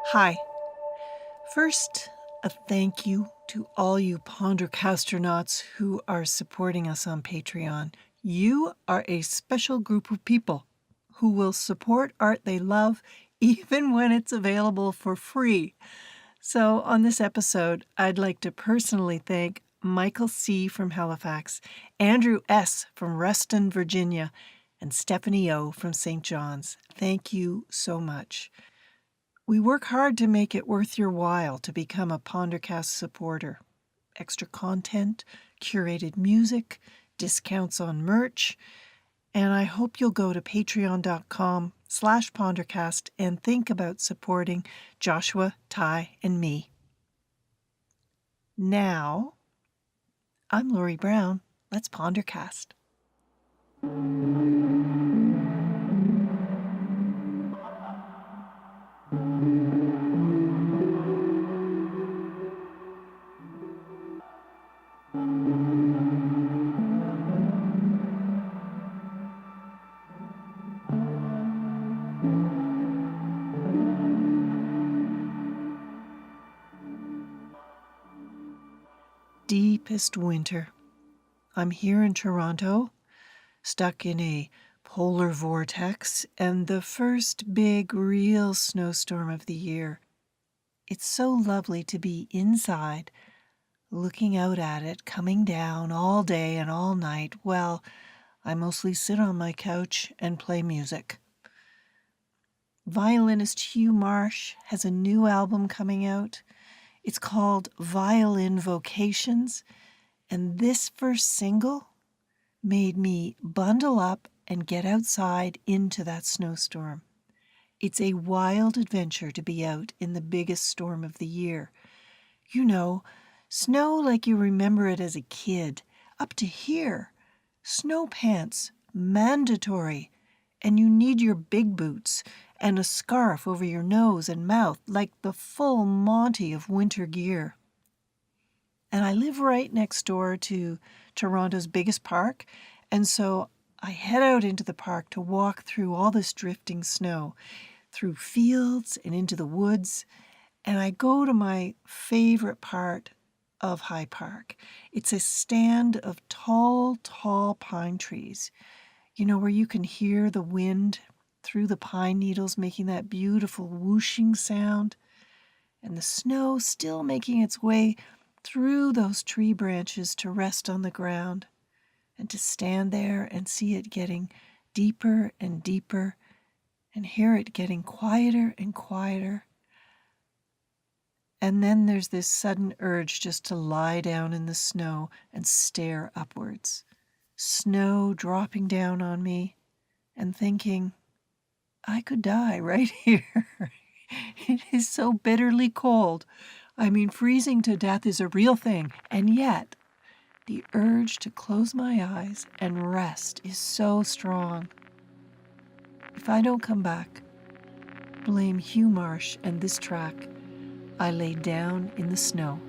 Hi. First, a thank you to all you Pondercastronauts who are supporting us on Patreon. You are a special group of people who will support art they love even when it's available for free. So on this episode, I'd like to personally thank Michael C. from Halifax, Andrew S. from Reston, Virginia, and Stephanie O. from St. John's. Thank you so much. We work hard to make it worth your while to become a Pondercast supporter. Extra content, curated music, discounts on merch, and I hope you'll go to patreon.com/Pondercast and think about supporting Joshua, Ty, and me. Now, I'm Lori Brown. Let's Pondercast. Deepest winter. I'm here in Toronto, stuck in a polar vortex and the first big real snowstorm of the year. It's so lovely to be inside, looking out at it coming down all day and all night. Well, I mostly sit on my couch and play music. Violinist Hugh Marsh has a new album coming out. It's called Violin Vocations, and this first single made me bundle up and get outside into that snowstorm. It's a wild adventure to be out in the biggest storm of the year. You know, snow like you remember it as a kid, up to here. Snow pants, mandatory, and you need your big boots and a scarf over your nose and mouth, like the full Monty of winter gear. And I live right next door to Toronto's biggest park, and so I head out into the park to walk through all this drifting snow, through fields and into the woods, and I go to my favorite part of High Park. It's a stand of tall, tall pine trees, where you can hear the wind through the pine needles making that beautiful whooshing sound, and the snow still making its way through those tree branches to rest on the ground, and to stand there and see it getting deeper and deeper, and hear it getting quieter and quieter. And then there's this sudden urge just to lie down in the snow and stare upwards. Snow dropping down on me, and thinking, I could die right here. It is so bitterly cold. I mean, freezing to death is a real thing, and yet the urge to close my eyes and rest is so strong. If I don't come back, blame Hugh Marsh and this track, I Lay Down in the Snow.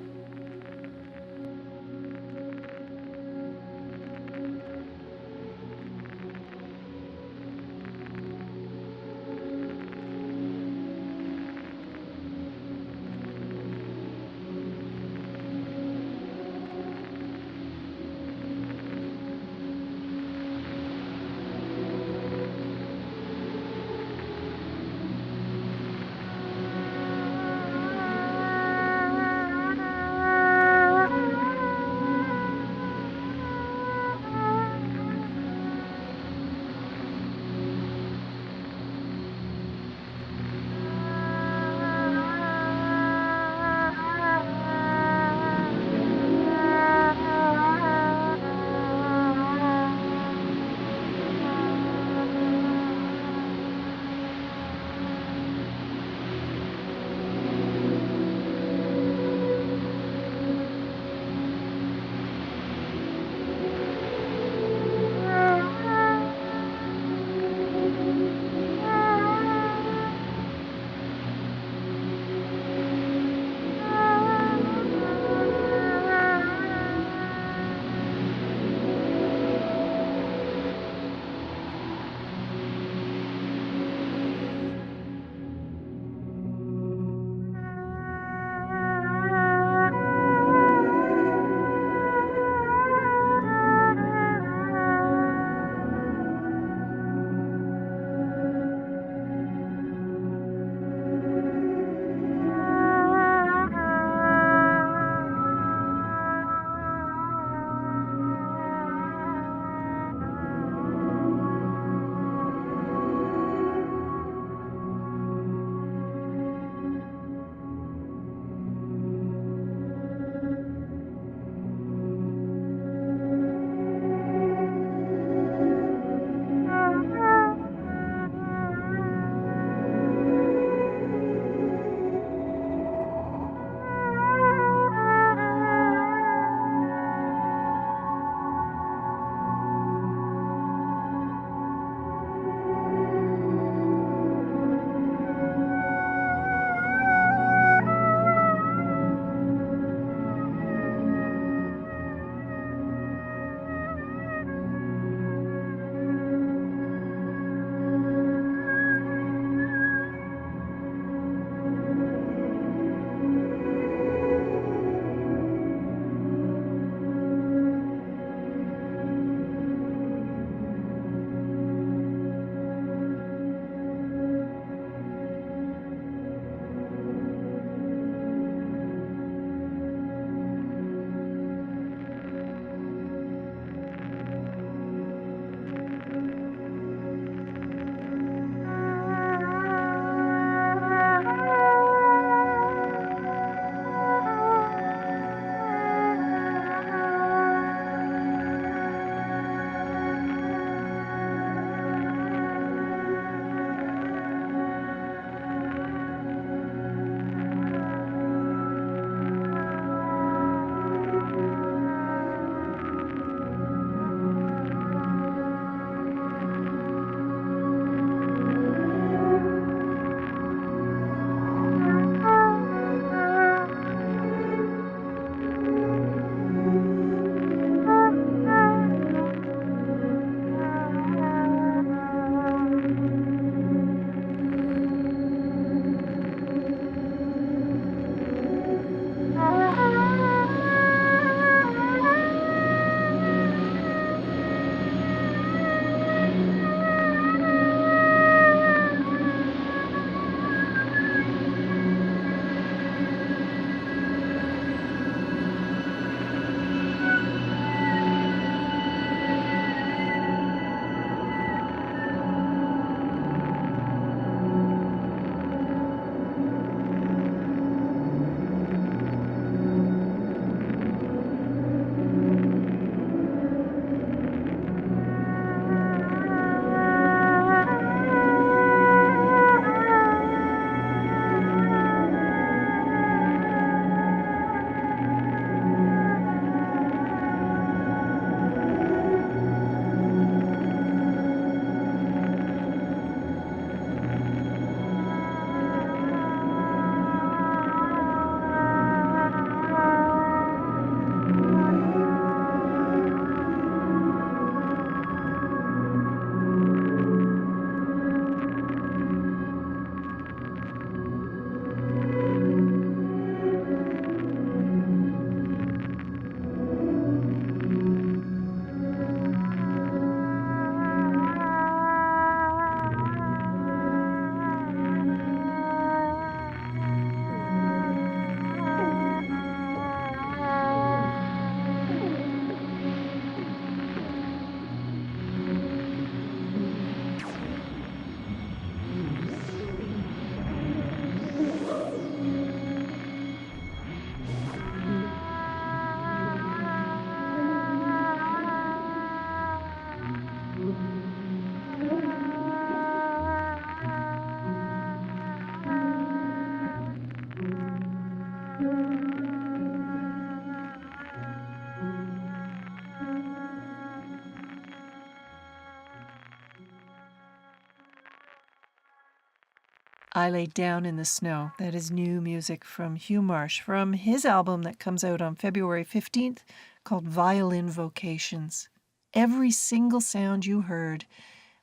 I Lay Down in the Snow. That is new music from Hugh Marsh from his album that comes out on February 15th called Violin Vocations. Every single sound you heard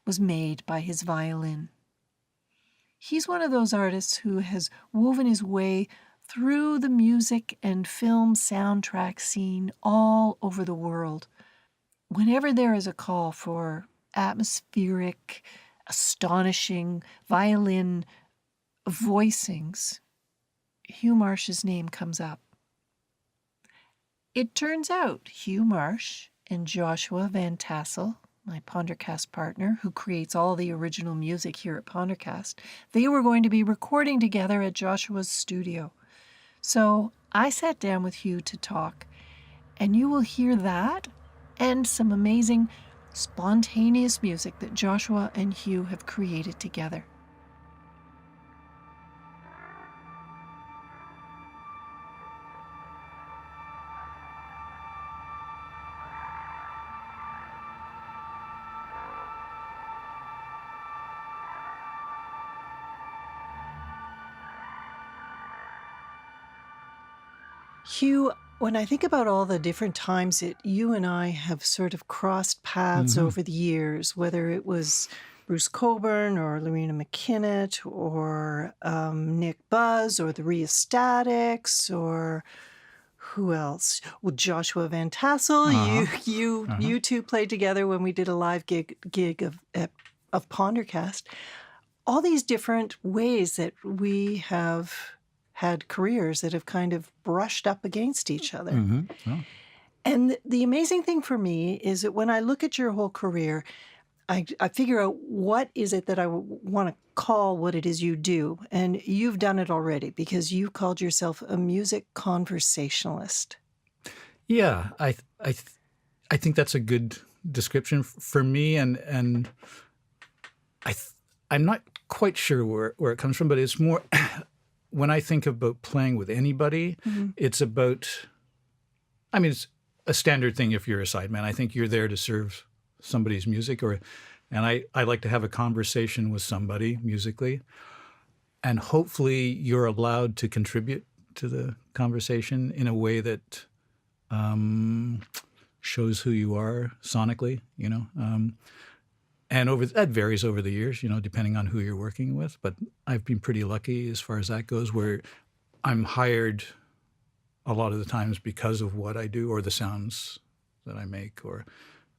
was made by his violin. He's one of those artists who has woven his way through the music and film soundtrack scene all over the world. Whenever there is a call for atmospheric, astonishing violin voicings, Hugh Marsh's name comes up. It turns out Hugh Marsh and Joshua Van Tassel, my Pondercast partner, who creates all the original music here at Pondercast, they were going to be recording together at Joshua's studio. So I sat down with Hugh to talk, and you will hear that and some amazing spontaneous music that Joshua and Hugh have created together. Hugh, when I think about all the different times that you and I have sort of crossed paths over the years, whether it was Bruce Cockburn or Lorena McKinnott or Nick Buzz or the Rheostatics or who else? Well, Joshua Van Tassel. You two played together when we did a live gig of Pondercast. All these different ways that we have had careers that have kind of brushed up against each other. And the amazing thing for me is that when I look at your whole career, I figure out what is it that I want to call what it is you do. And you've done it already because you called yourself a music conversationalist. Yeah, I think that's a good description for me. And I'm not quite sure where it comes from, but it's more... When I think about playing with anybody, it's about, I mean, it's a standard thing if you're a sideman. I think you're there to serve somebody's music, and I like to have a conversation with somebody musically, and hopefully you're allowed to contribute to the conversation in a way that shows who you are sonically, you know. And that varies over the years, you know, depending on who you're working with. But I've been pretty lucky as far as that goes, where I'm hired a lot of the times because of what I do or the sounds that I make, or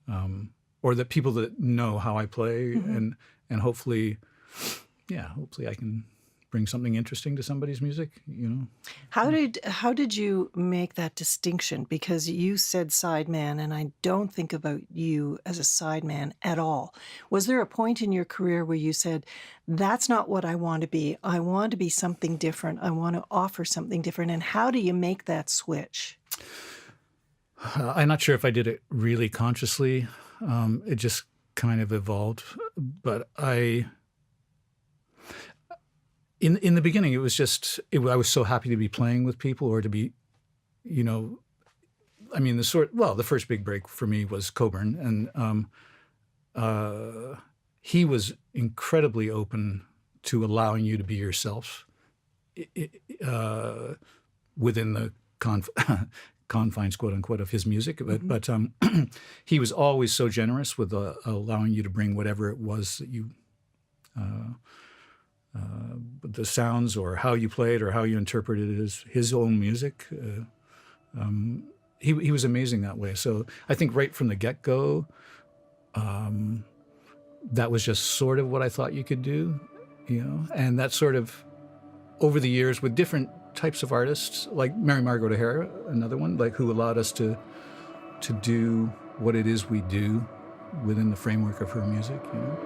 the people that know how I play, and hopefully I can bring something interesting to somebody's music, you know. How did you make that distinction? Because you said sideman, and I don't think about you as a sideman at all. Was there a point in your career where you said, that's not what I want to be. I want to be something different. I want to offer something different. And how do you make that switch? I'm not sure if I did it really consciously. It just kind of evolved. But In the beginning, it was just I was so happy to be playing with people, or to be, you know, I mean, the first big break for me was Cockburn, and he was incredibly open to allowing you to be yourself within the confines, quote unquote, of his music. But he was always so generous with allowing you to bring whatever it was that you. The sounds or how you played or how you interpreted his own music. He was amazing that way. So I think right from the get-go, that was just sort of what I thought you could do, you know. And that sort of, over the years with different types of artists, like Mary Margaret O'Hara, another one, like who allowed us to do what it is we do within the framework of her music, you know.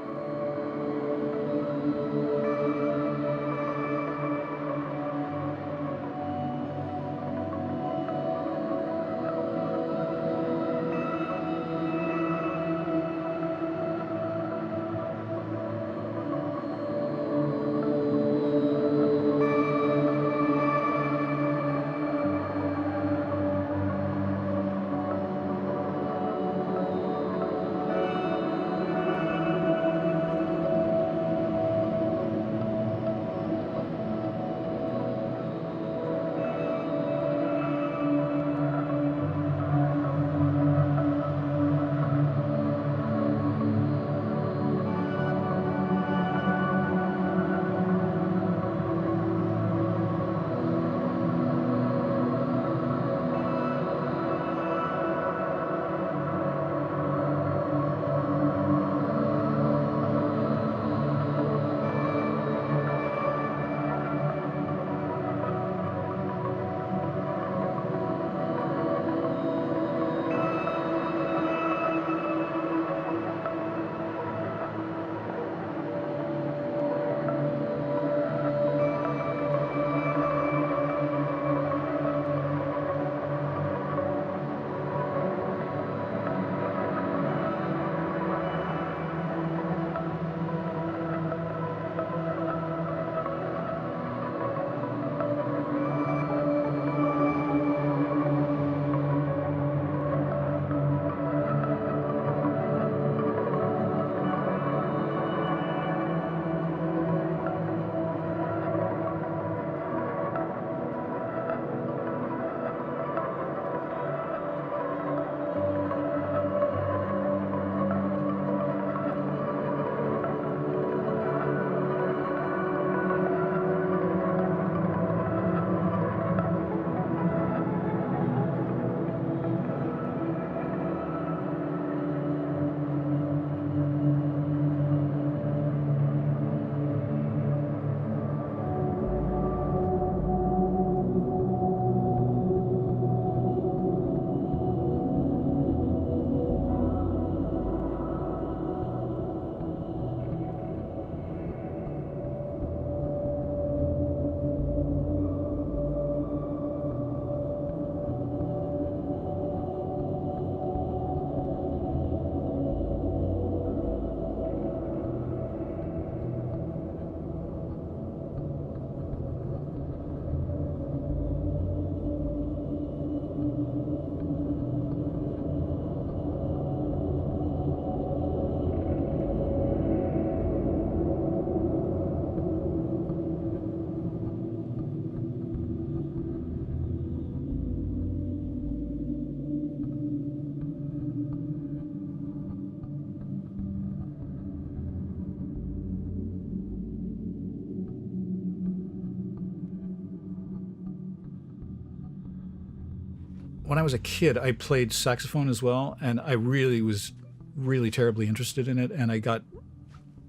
when I was a kid, I played saxophone as well, and I really was really terribly interested in it, and I got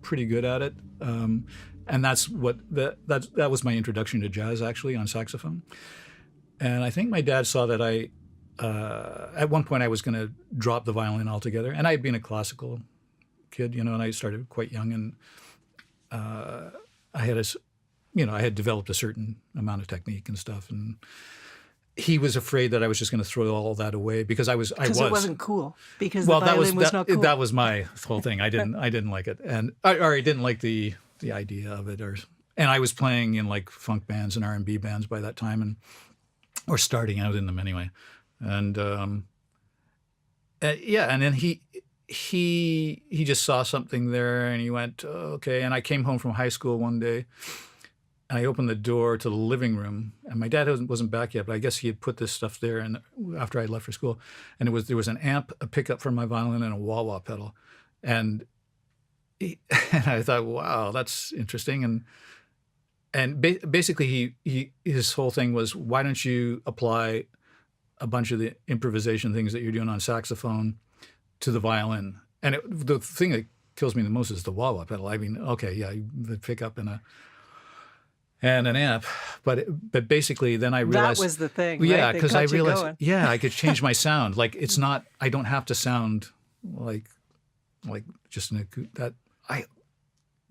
pretty good at it. And that was my introduction to jazz, actually, on saxophone. And I think my dad saw that at one point I was going to drop the violin altogether, and I had been a classical kid, and I started quite young, and I had developed a certain amount of technique and stuff, and he was afraid that I was just going to throw all that away because because it wasn't cool, because the violin was not cool. That was my whole thing. I didn't like it, and I didn't like the idea of it, and I was playing in like funk bands and R&B bands by that time, or starting out in them anyway, and and then he just saw something there, and he went, oh, okay. And I came home from high school one day, and I opened the door to the living room, and my dad wasn't back yet, but I guess he had put this stuff there, and after I left for school, and there was an amp, a pickup for my violin, and a wah-wah pedal, and I thought, wow, that's interesting, and basically his whole thing was, why don't you apply a bunch of the improvisation things that you're doing on saxophone to the violin? And the thing that kills me the most is the wah-wah pedal. I mean, okay, yeah, the pickup and an amp, but basically then I realized that was the thing. Yeah, right? because I realized, I could change my sound. Like it's not, I don't have to sound like just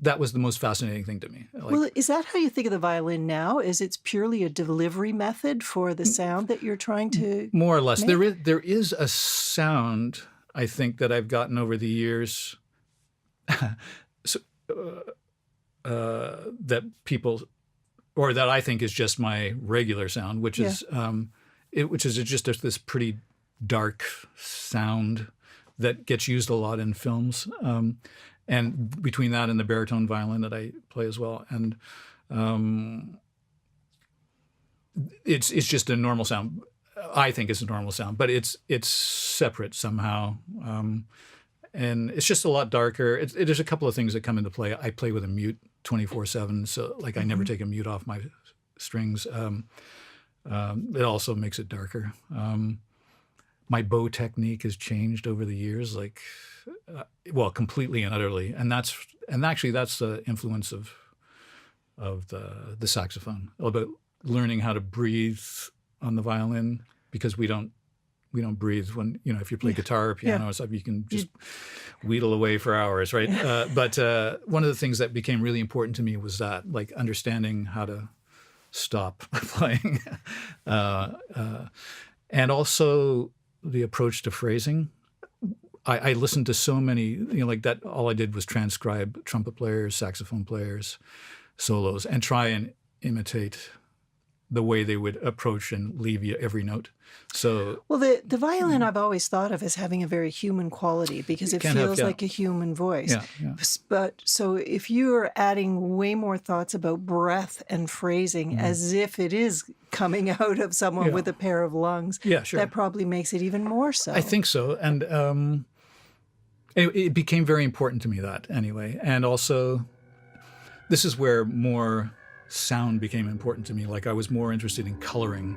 that was the most fascinating thing to me. Well, is that how you think of the violin now? Is it's purely a delivery method for the sound that you're trying to more or less make? There is a sound, I think, that I've gotten over the years that people, or that I think is just my regular sound, which is just this pretty dark sound that gets used a lot in films, and between that and the baritone violin that I play as well, and it's just a normal sound. I think it's a normal sound, but it's separate somehow, and it's just a lot darker. There's a couple of things that come into play. I play with a mute 24/7, so like I never take a mute off my strings. It also makes it darker. My bow technique has changed over the years, completely and utterly, and that's the influence of the saxophone, about learning how to breathe on the violin, because we don't breathe when, if you play guitar or piano or stuff, you can just wheedle away for hours, right? But one of the things that became really important to me was that, like, understanding how to stop playing, and also the approach to phrasing. I listened to so many, like that. All I did was transcribe trumpet players, saxophone players, solos, and try and imitate the way they would approach and leave you every note. So, well, the violin I've always thought of as having a very human quality, because it feels like a human voice. Yeah. But so if you're adding way more thoughts about breath and phrasing as if it is coming out of someone with a pair of lungs, sure, that probably makes it even more so. I think so. And it became very important to me, that anyway. And also, this is where more sound became important to me. Like, I was more interested in coloring.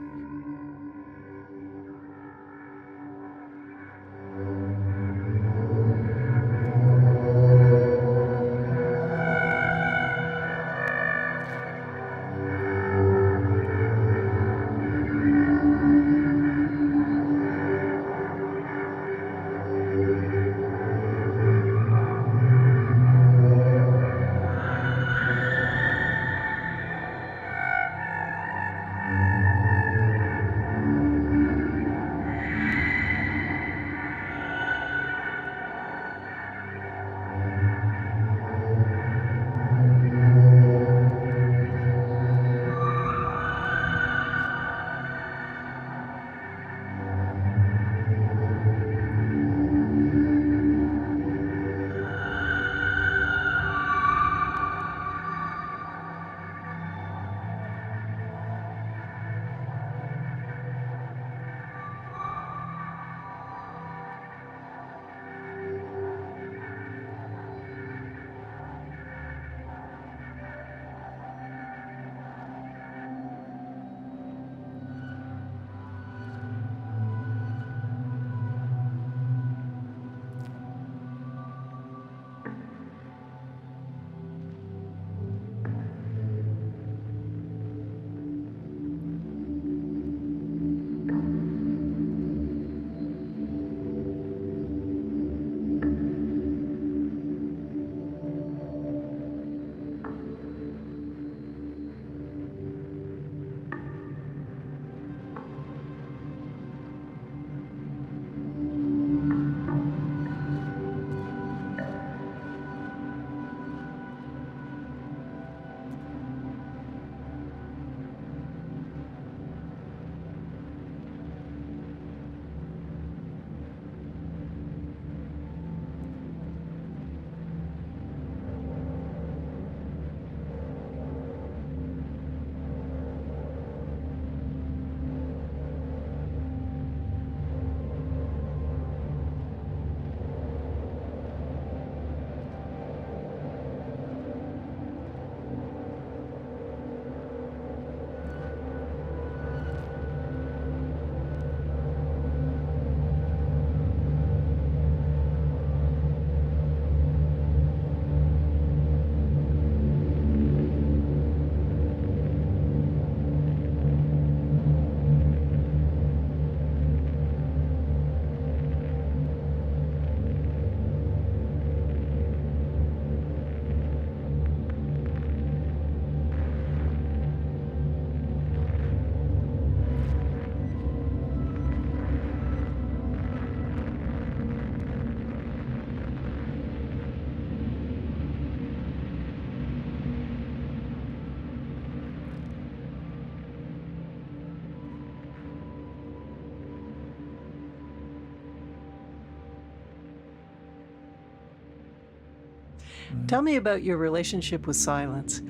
Tell me about your relationship with silence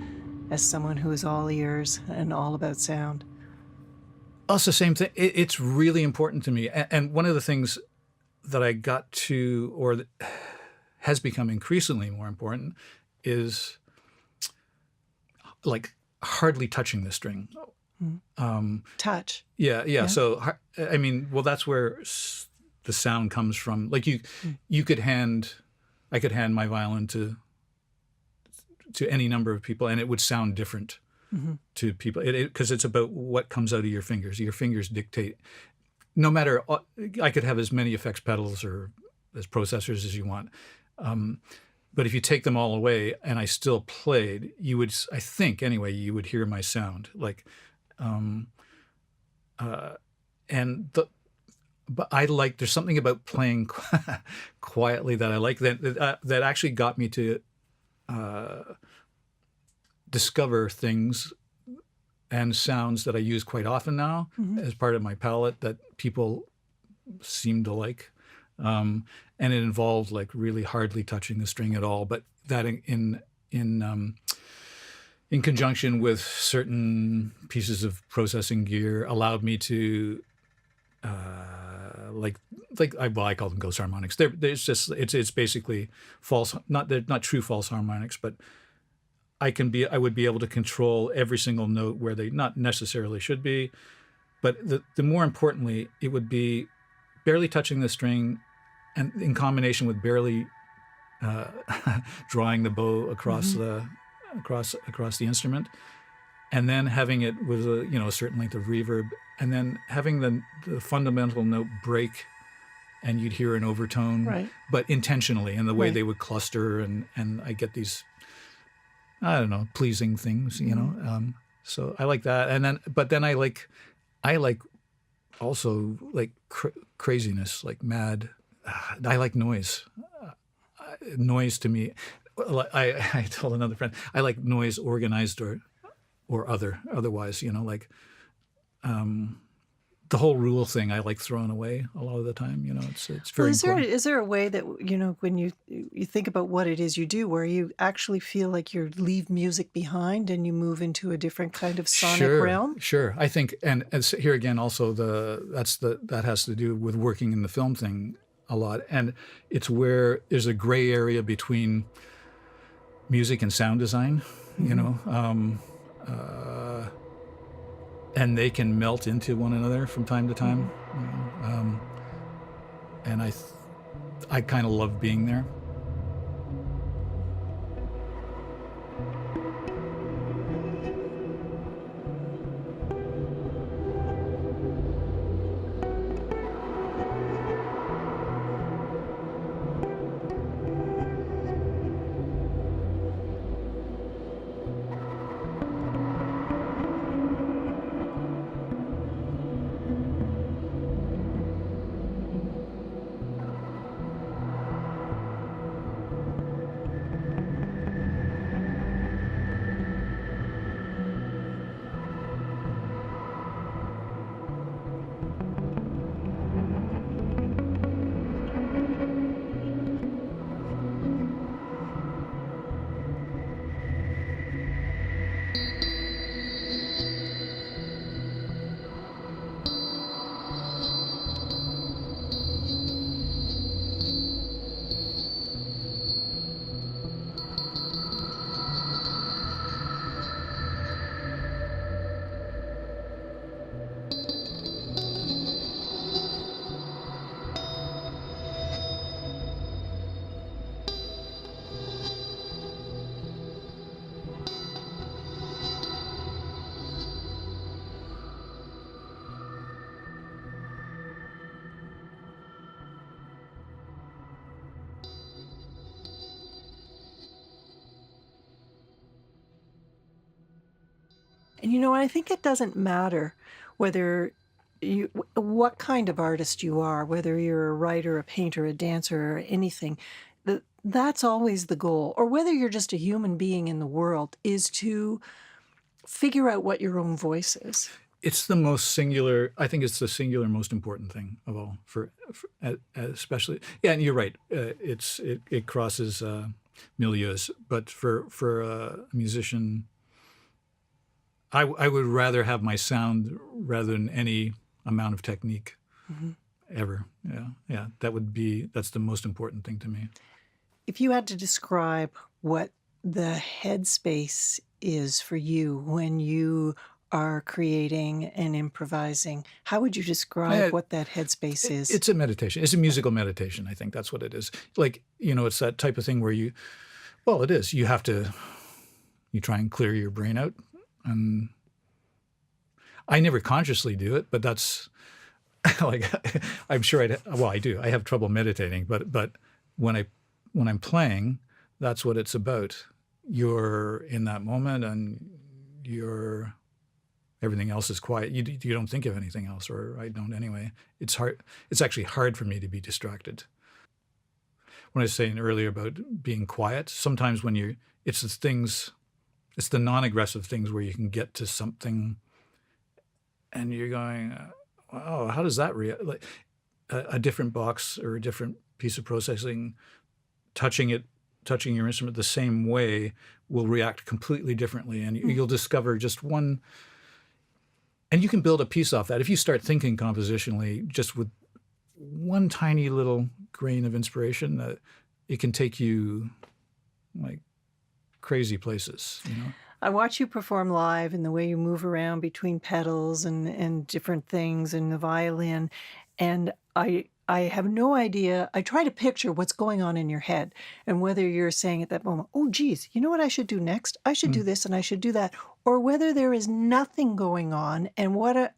as someone who is all ears and all about sound. Oh, it's the same thing. It's really important to me. And one of the things that I got to, or that has become increasingly more important, is like hardly touching the string. Touch. Yeah. Yeah. So, I mean, well, that's where the sound comes from. Like I could hand my violin to any number of people, and it would sound different to people, because it's about what comes out of your fingers. Your fingers dictate. No matter, I could have as many effects pedals or as processors as you want, but if you take them all away and I still played, you would, I think anyway, you would hear my sound. Like, but I like, there's something about playing quietly that I like, that actually got me to discover things and sounds that I use quite often now as part of my palette that people seem to like. And it involved like really hardly touching the string at all, but that in conjunction with certain pieces of processing gear allowed me to I call them ghost harmonics. It's basically false, they're not true false harmonics, but I would be able to control every single note where they not necessarily should be. But the more importantly, it would be barely touching the string, and in combination with barely drawing the bow across across the instrument, and then having it with a certain length of reverb, and then having the fundamental note break, and you'd hear an overtone, Right. but intentionally, and the way Right. they would cluster, and I get these, I don't know, pleasing things, so I like that. And then I like also like craziness, like mad. I like noise. Noise to me, I told another friend, I like noise organized or otherwise, like the whole rule thing I like throwing away a lot of the time. It's very important. Is there a way that, when you think about what it is you do, where you actually feel like you leave music behind and you move into a different kind of sonic realm? Sure. I think, and as here again, also that has to do with working in the film thing a lot, and it's where there's a gray area between music and sound design, and they can melt into one another from time to time, and I kind of love being there. And I think it doesn't matter whether what kind of artist you are, whether you're a writer, a painter, a dancer, or anything. That's always the goal. Or whether you're just a human being in the world, is to figure out what your own voice is. It's the most singular. I think it's the singular most important thing of all, for especially. Yeah, and you're right. It crosses milieus. But for a musician, I would rather have my sound rather than any amount of technique ever. Yeah. That's the most important thing to me. If you had to describe what the headspace is for you when you are creating and improvising, how would you describe what that headspace is? It's a meditation. It's a musical meditation. I think that's what it is. Like, it's that type of thing where it is. You try and clear your brain out. And I never consciously do it, but that's like, I'm sure I do. I have trouble meditating, but when I'm playing, that's what it's about. You're in that moment and everything else is quiet. You don't think of anything else, or I don't anyway. It's hard. It's actually hard for me to be distracted. When I was saying earlier about being quiet, sometimes it's the non-aggressive things where you can get to something and you're going, wow, how does that react? Like a different box or a different piece of processing, touching your instrument the same way will react completely differently. And you'll discover just one, and you can build a piece off that. If you start thinking compositionally just with one tiny little grain of inspiration, that it can take you like crazy places, I watch you perform live and the way you move around between pedals and different things and the violin. And I have no idea. I try to picture what's going on in your head and whether you're saying at that moment, oh, geez, you know what I should do next? I should do this and I should do that. Or whether there is nothing going on and what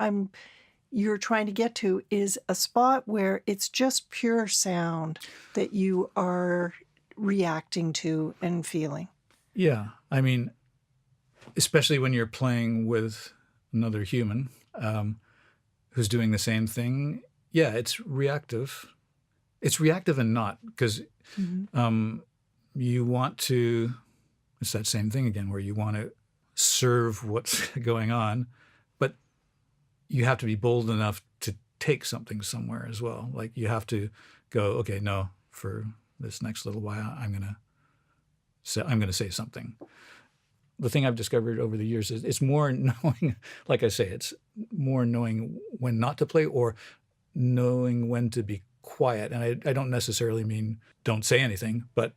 you're trying to get to is a spot where it's just pure sound that you are reacting to and feeling. Yeah. I mean, especially when you're playing with another human who's doing the same thing. Yeah, it's reactive. It's reactive and not, because you want to, it's that same thing again, where you want to serve what's going on, but you have to be bold enough to take something somewhere as well. Like you have to go, okay, no, for this next little while, I'm going to say something. The thing I've discovered over the years is it's more knowing, like I say, it's more knowing when not to play or knowing when to be quiet. And I don't necessarily mean don't say anything, but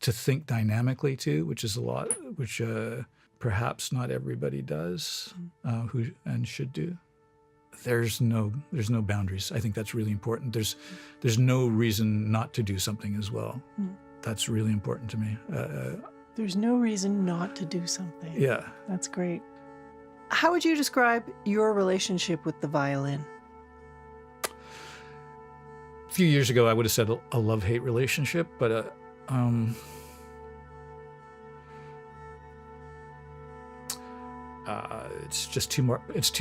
to think dynamically too, which is a lot, which perhaps not everybody does who and should do. There's no boundaries. I think that's really important. There's no reason not to do something as well. That's really important to me. There's no reason not to do something. Yeah. That's great. How would you describe your relationship with the violin? A few years ago, I would have said a love-hate relationship, but it's just it's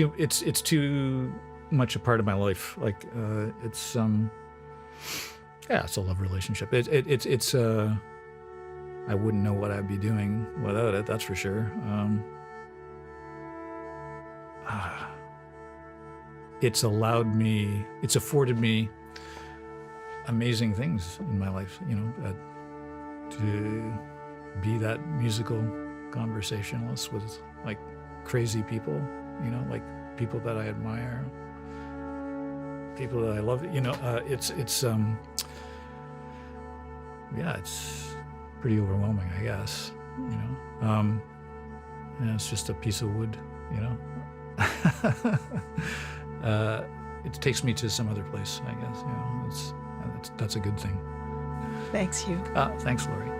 too much a part of my life. Like it's a love relationship. It's I wouldn't know what I'd be doing without it, that's for sure. It's afforded me amazing things in my life, to be that musical conversationalist with like crazy people, like people that I admire, people that I love. It's pretty overwhelming, I guess. It's just a piece of wood, it takes me to some other place, I guess. That's a good thing. Thanks, Hugh. Thanks, Lori.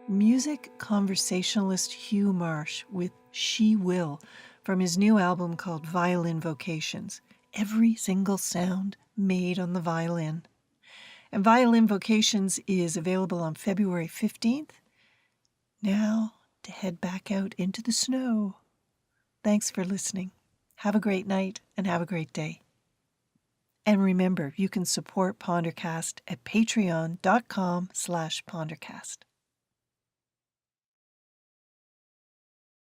music conversationalist Hugh Marsh with She Will from his new album called Violin Vocations. Every single sound made on the violin. And Violin Vocations is available on February 15th. Now to head back out into the snow. Thanks for listening. Have a great night and have a great day. And remember, you can support Pondercast at patreon.com/Pondercast.